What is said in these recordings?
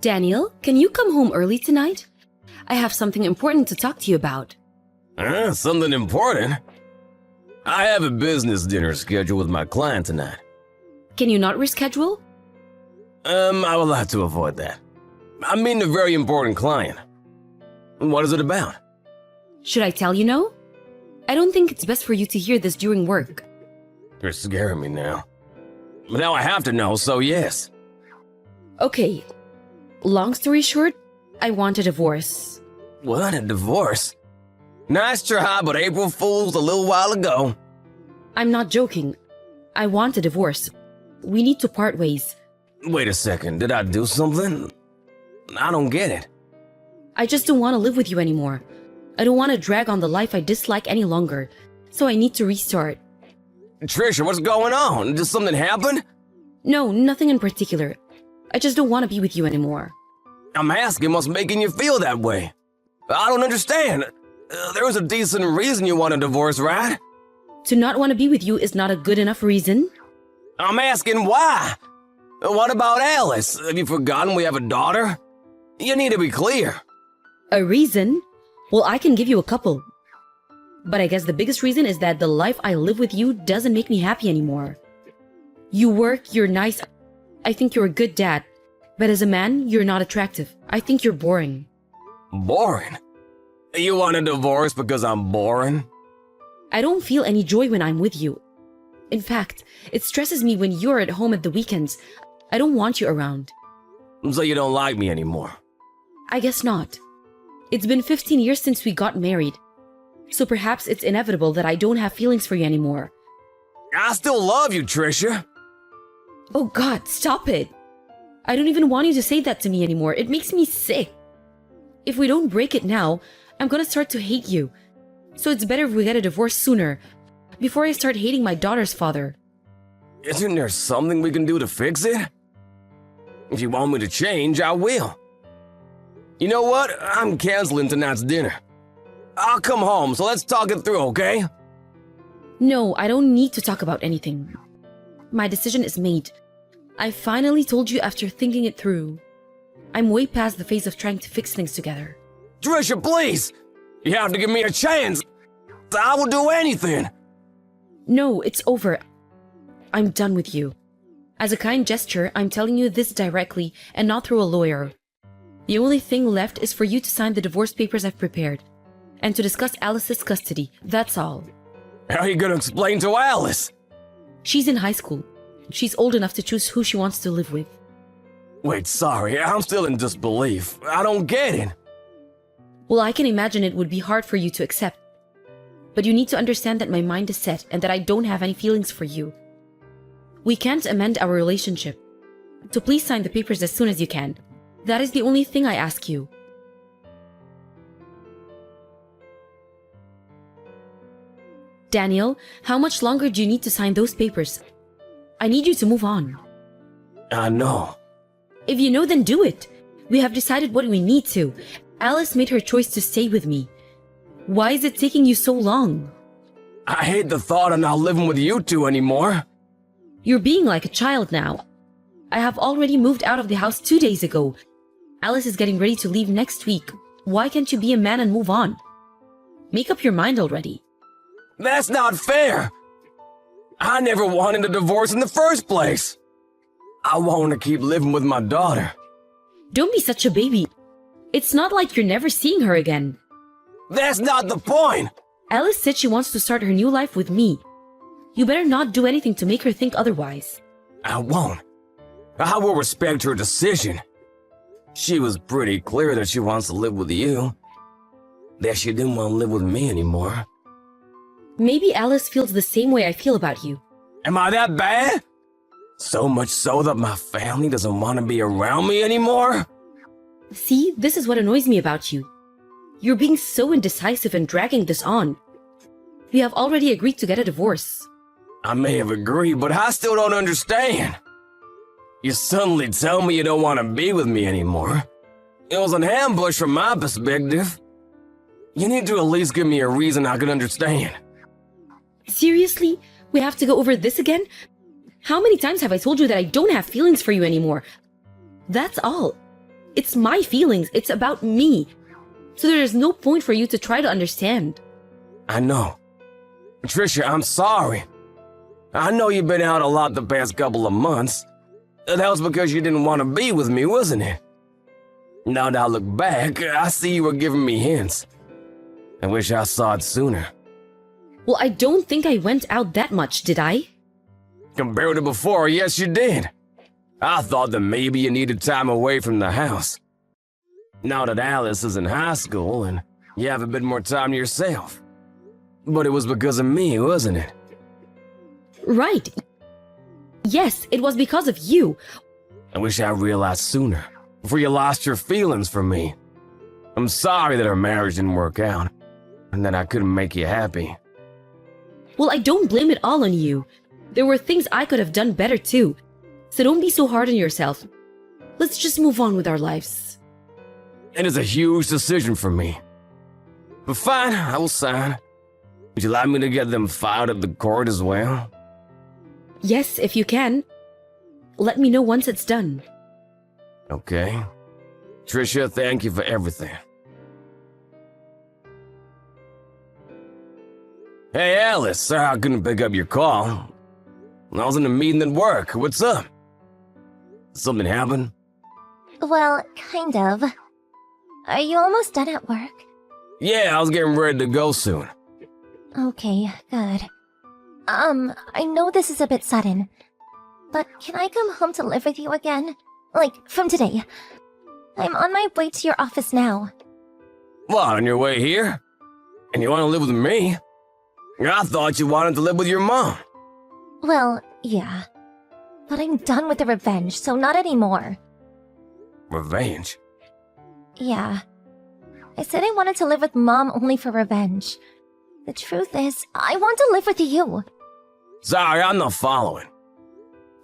Daniel, can you come home early tonight? I have something important to talk to you about. Something important? I have a business dinner scheduled with my client tonight. Can you not reschedule? I will have to avoid that. I'm meeting a very important client. What is it about? Should I tell you no? I don't think it's best for you to hear this during work. You're scaring me now. But now I have to know, so yes. Okay. Long story short, I want a divorce. What, a divorce? Nice try, but April Fool's a little while ago. I'm not joking. I want a divorce. We need to part ways. Wait a second, did I do something? I don't get it. I just don't want to live with you anymore. I don't want to drag on the life I dislike any longer, so I need to restart. Trisha, what's going on? Did something happen? No, nothing in particular. I just don't want to be with you anymore. I'm asking what's making you feel that way. I don't understand. There was a decent reason you want a divorce, right? To not want to be with you is not a good enough reason. I'm asking why. What about Alice? Have you forgotten we have a daughter? You need to be clear. A reason? Well, I can give you a couple. But I guess the biggest reason is that the life I live with you doesn't make me happy anymore. You work, you're nice. I think you're a good dad. But as a man, you're not attractive. I think you're boring. Boring? You want a divorce because I'm boring? I don't feel any joy when I'm with you. In fact, it stresses me when you're at home at the weekends. I don't want you around. So you don't like me anymore? I guess not. It's been 15 years since we got married. So perhaps it's inevitable that I don't have feelings for you anymore. I still love you, Trisha. Oh God, stop it. I don't even want you to say that to me anymore. It makes me sick. If we don't break it now, I'm gonna start to hate you. So it's better if we get a divorce sooner, before I start hating my daughter's father. Isn't there something we can do to fix it? If you want me to change, I will. You know what? I'm canceling tonight's dinner. I'll come home, so let's talk it through, okay? No, I don't need to talk about anything. My decision is made. I finally told you after thinking it through. I'm way past the phase of trying to fix things together. Trisha, please! You have to give me a chance. I will do anything. No, it's over. I'm done with you. As a kind gesture, I'm telling you this directly and not through a lawyer. The only thing left is for you to sign the divorce papers I've prepared and to discuss Alice's custody. That's all. How are you going to explain to Alice? She's in high school. She's old enough to choose who she wants to live with. Wait, sorry, I'm still in disbelief. I don't get it. Well, I can imagine it would be hard for you to accept. But you need to understand that my mind is set and that I don't have any feelings for you. We can't amend our relationship. So please sign the papers as soon as you can. That is the only thing I ask you. Daniel, how much longer do you need to sign those papers? I need you to move on. I know. If you know, then do it. We have decided what we need to. Alice made her choice to stay with me. Why is it taking you so long? I hate the thought of not living with you two anymore. You're being like a child now. I have already moved out of the house 2 days ago. Alice is getting ready to leave next week. Why can't you be a man and move on? Make up your mind already. That's not fair. I never wanted a divorce in the first place. I want to keep living with my daughter. Don't be such a baby. It's not like you're never seeing her again. That's not the point. Alice said she wants to start her new life with me. You better not do anything to make her think otherwise. I won't. I will respect her decision. She was pretty clear that she wants to live with you. That she didn't want to live with me anymore. Maybe Alice feels the same way I feel about you. Am I that bad? So much so that my family doesn't want to be around me anymore? See, this is what annoys me about you. You're being so indecisive and dragging this on. We have already agreed to get a divorce. I may have agreed, but I still don't understand. You suddenly tell me you don't want to be with me anymore. It was an ambush from my perspective. You need to at least give me a reason I can understand. Seriously? We have to go over this again? How many times have I told you that I don't have feelings for you anymore? That's all. It's my feelings. It's about me. So there is no point for you to try to understand. I know. Trisha, I'm sorry. I know you've been out a lot the past couple of months. That was because you didn't want to be with me, wasn't it? Now that I look back, I see you were giving me hints. I wish I saw it sooner. Well, I don't think I went out that much, did I? Compared to before, yes you did. I thought that maybe you needed time away from the house. Now that Alice is in high school and you have a bit more time to yourself. But it was because of me, wasn't it? Right. Yes, it was because of you. I wish I realized sooner, before you lost your feelings for me. I'm sorry that our marriage didn't work out, and that I couldn't make you happy. Well, I don't blame it all on you. There were things I could have done better too. So don't be so hard on yourself. Let's just move on with our lives. It is a huge decision for me. But fine, I will sign. Would you like me to get them filed at the court as well? Yes, if you can. Let me know once it's done. Okay. Trisha, thank you for everything. Hey, Alice, sorry I couldn't pick up your call. I was in a meeting at work. What's up? Something happened? Well, kind of. Are you almost done at work? Yeah, I was getting ready to go soon. Okay, good. I know this is a bit sudden, but can I come home to live with you again? Like, from today. I'm on my way to your office now. What, on your way here? And you want to live with me? I thought you wanted to live with your mom. Well, yeah. But I'm done with the revenge, so not anymore. Revenge? Yeah. I said I wanted to live with Mom only for revenge. The truth is, I want to live with you. Sorry, I'm not following.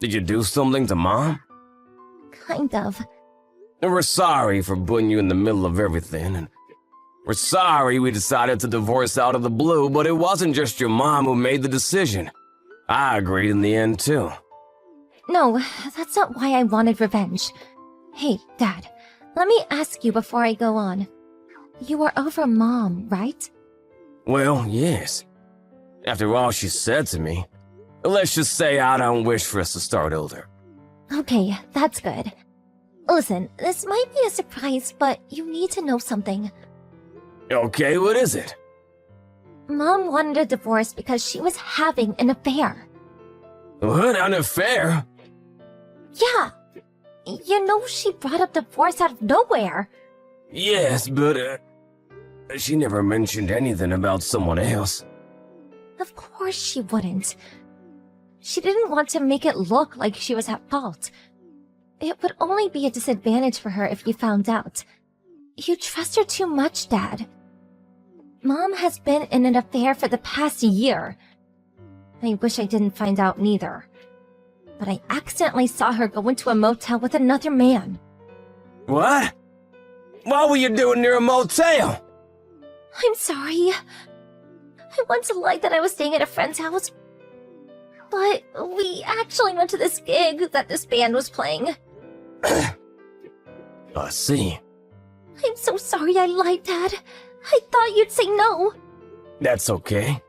Did you do something to Mom? Kind of. And we're sorry for putting you in the middle of everything, and we're sorry we decided to divorce out of the blue, but it wasn't just your mom who made the decision. I agreed in the end, too. No, that's not why I wanted revenge. Hey, Dad, let me ask you before I go on. You were over Mom, right? Well, yes. After all she said to me, let's just say I don't wish for us to start over. Okay, that's good. Listen, this might be a surprise, but you need to know something. Okay, what is it? Mom wanted a divorce because she was having an affair. What, an affair? Yeah. You know she brought up divorce out of nowhere. Yes, but, she never mentioned anything about someone else. Of course she wouldn't. She didn't want to make it look like she was at fault. It would only be a disadvantage for her if you found out. You trust her too much, Dad. Mom has been in an affair for the past year. I wish I didn't find out neither. But I accidentally saw her go into a motel with another man. What? What were you doing near a motel? I'm sorry. I once lied that I was staying at a friend's house. But we actually went to this gig that this band was playing. I see. I'm so sorry I lied, Dad. I thought you'd say no. That's okay.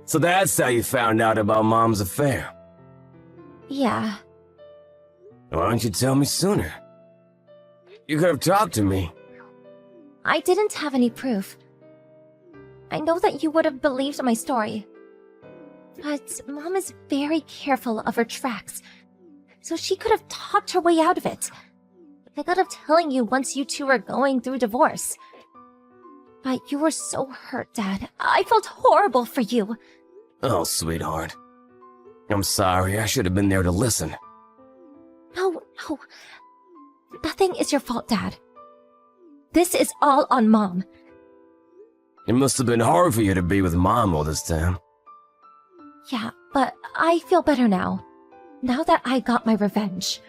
So that's how you found out about Mom's affair. Yeah. Why don't you tell me sooner? You could have talked to me. I didn't have any proof. I know that you would have believed my story. But Mom is very careful of her tracks, so she could have talked her way out of it. I got of telling you once you two were going through divorce. But you were so hurt, Dad. I felt horrible for you. Oh, sweetheart. I'm sorry, I should have been there to listen. No. Nothing is your fault, Dad. This is all on Mom. It must have been hard for you to be with Mom all this time. Yeah, but I feel better now. Now that I got my revenge.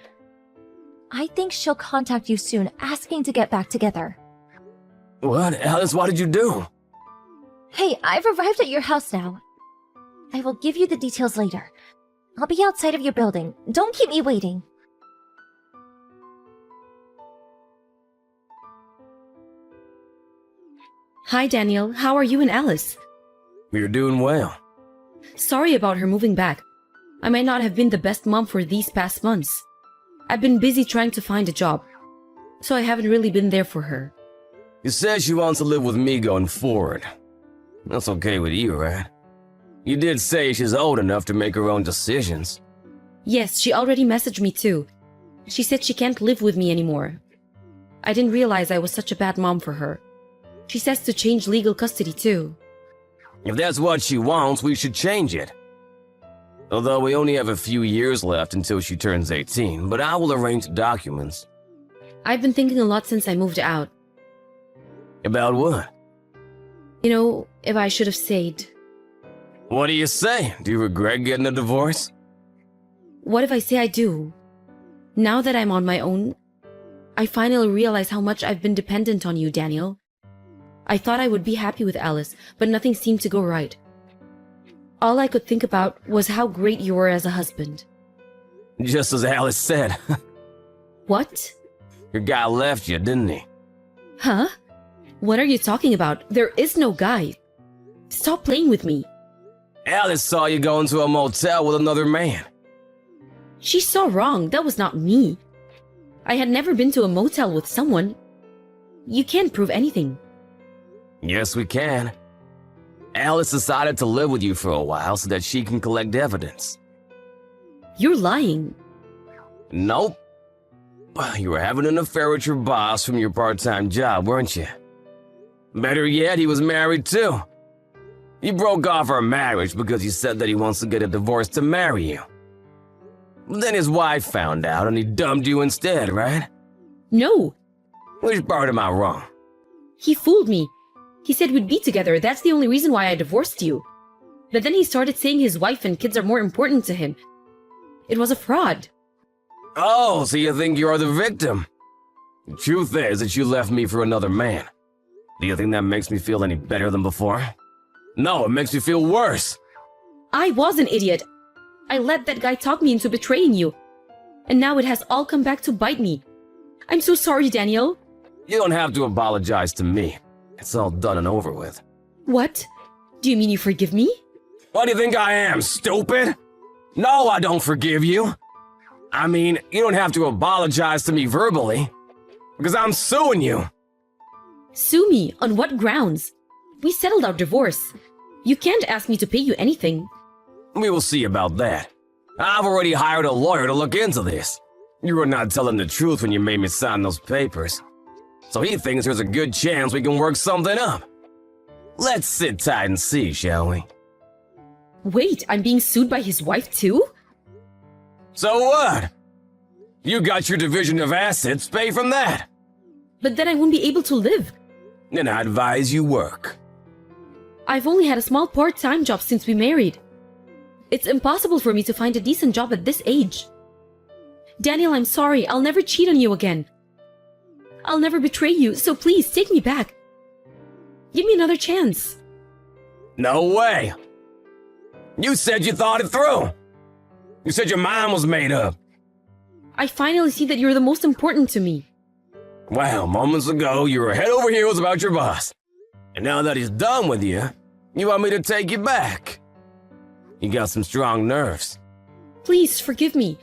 I think she'll contact you soon, asking to get back together. What? Alice, what did you do? Hey, I've arrived at your house now. I will give you the details later. I'll be outside of your building. Don't keep me waiting. Hi, Daniel. How are you and Alice? You're doing well. Sorry about her moving back. I might not have been the best mom for these past months. I've been busy trying to find a job, so I haven't really been there for her. You said she wants to live with me going forward. That's okay with you, right? You did say she's old enough to make her own decisions. Yes, she already messaged me too. She said she can't live with me anymore. I didn't realize I was such a bad mom for her. She says to change legal custody too. If that's what she wants, we should change it. Although we only have a few years left until she turns 18, but I will arrange the documents. I've been thinking a lot since I moved out. About what? You know, if I should have stayed. What do you say? Do you regret getting a divorce? What if I say I do? Now that I'm on my own, I finally realize how much I've been dependent on you, Daniel. I thought I would be happy with Alice, but nothing seemed to go right. All I could think about was how great you were as a husband. Just as Alice said. What? Your guy left you, didn't he? Huh? What are you talking about? There is no guy. Stop playing with me. Alice saw you go into a motel with another man. She's so wrong. That was not me. I had never been to a motel with someone. You can't prove anything. Yes, we can. Alice decided to live with you for a while so that she can collect evidence. You're lying. Nope. You were having an affair with your boss from your part-time job, weren't you? Better yet, he was married too. He broke off our marriage because he said that he wants to get a divorce to marry you. Then his wife found out and he dumped you instead, right? No. Which part am I wrong? He fooled me. He said we'd be together. That's the only reason why I divorced you. But then he started saying his wife and kids are more important to him. It was a fraud. Oh, so you think you're the victim? The truth is that you left me for another man. Do you think that makes me feel any better than before? No, it makes me feel worse. I was an idiot. I let that guy talk me into betraying you. And now it has all come back to bite me. I'm so sorry, Daniel. You don't have to apologize to me. It's all done and over with. What? Do you mean you forgive me? What do you think I am, stupid? No, I don't forgive you. I mean, you don't have to apologize to me verbally, because I'm suing you. Sue me? On what grounds? We settled our divorce. You can't ask me to pay you anything. We will see about that. I've already hired a lawyer to look into this. You were not telling the truth when you made me sign those papers. So he thinks there's a good chance we can work something up. Let's sit tight and see, shall we? Wait, I'm being sued by his wife too? So what? You got your division of assets, pay from that. But then I won't be able to live. Then I advise you work. I've only had a small part-time job since we married. It's impossible for me to find a decent job at this age. Daniel, I'm sorry. I'll never cheat on you again. I'll never betray you, so please take me back. Give me another chance. No way. You said you thought it through. You said your mind was made up. I finally see that you're the most important to me. Well, moments ago, you were head over heels about your boss. And now that he's done with you, you want me to take you back. You got some strong nerves. Please forgive me.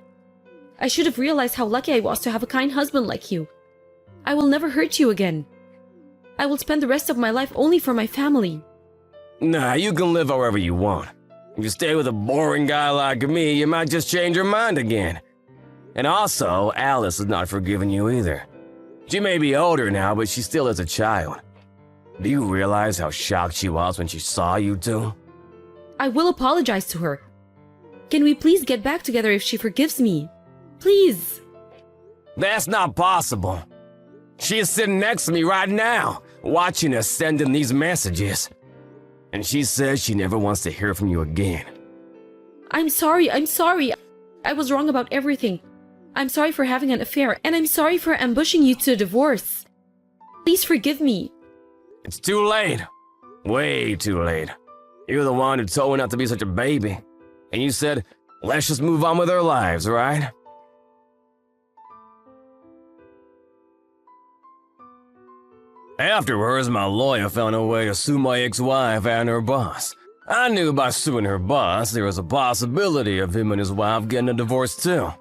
I should have realized how lucky I was to have a kind husband like you. I will never hurt you again. I will spend the rest of my life only for my family. Nah, you can live however you want. If you stay with a boring guy like me, you might just change your mind again. And also, Alice has not forgiven you either. She may be older now, but she still is a child. Do you realize how shocked she was when she saw you two? I will apologize to her. Can we please get back together if she forgives me? Please. That's not possible. She is sitting next to me right now, watching us sending these messages. And she says she never wants to hear from you again. I'm sorry. I was wrong about everything. I'm sorry for having an affair, and I'm sorry for ambushing you to a divorce. Please forgive me. It's too late. Way too late. You're the one who told me not to be such a baby. And you said, let's just move on with our lives, right? Afterwards, my lawyer found a way to sue my ex-wife and her boss. I knew by suing her boss, there was a possibility of him and his wife getting a divorce too.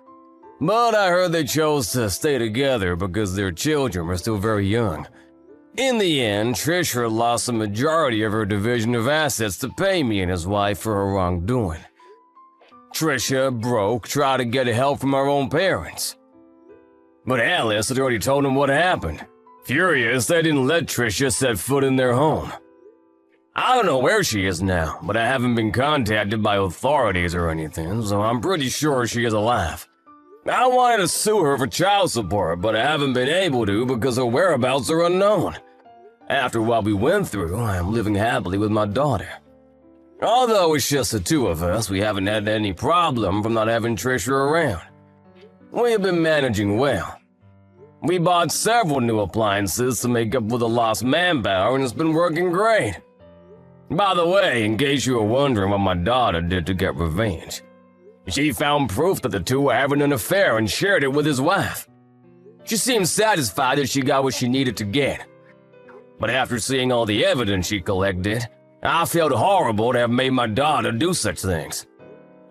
But I heard they chose to stay together because their children were still very young. In the end, Trisha lost the majority of her division of assets to pay me and his wife for her wrongdoing. Trisha, broke, tried to get help from her own parents. But Alice had already told them what happened. Furious, they didn't let Trisha set foot in their home. I don't know where she is now, but I haven't been contacted by authorities or anything, so I'm pretty sure she is alive. I wanted to sue her for child support, but I haven't been able to because her whereabouts are unknown. After what we went through, I am living happily with my daughter. Although it's just the two of us, we haven't had any problem from not having Trisha around. We have been managing well. We bought several new appliances to make up for the lost manpower, and it's been working great. By the way, in case you were wondering what my daughter did to get revenge, she found proof that the two were having an affair and shared it with his wife. She seemed satisfied that she got what she needed to get. But after seeing all the evidence she collected, I felt horrible to have made my daughter do such things.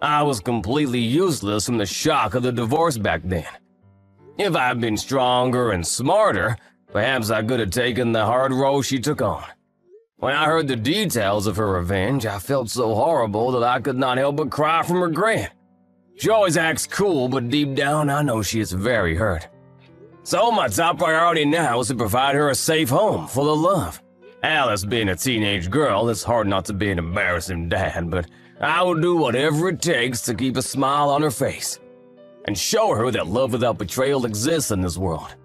I was completely useless from the shock of the divorce back then. If I had been stronger and smarter, perhaps I could have taken the hard role she took on. When I heard the details of her revenge, I felt so horrible that I could not help but cry from regret. She always acts cool, but deep down I know she is very hurt. So my top priority now is to provide her a safe home full of love. Alice being a teenage girl, it's hard not to be an embarrassing dad, but I will do whatever it takes to keep a smile on her face and show her that love without betrayal exists in this world.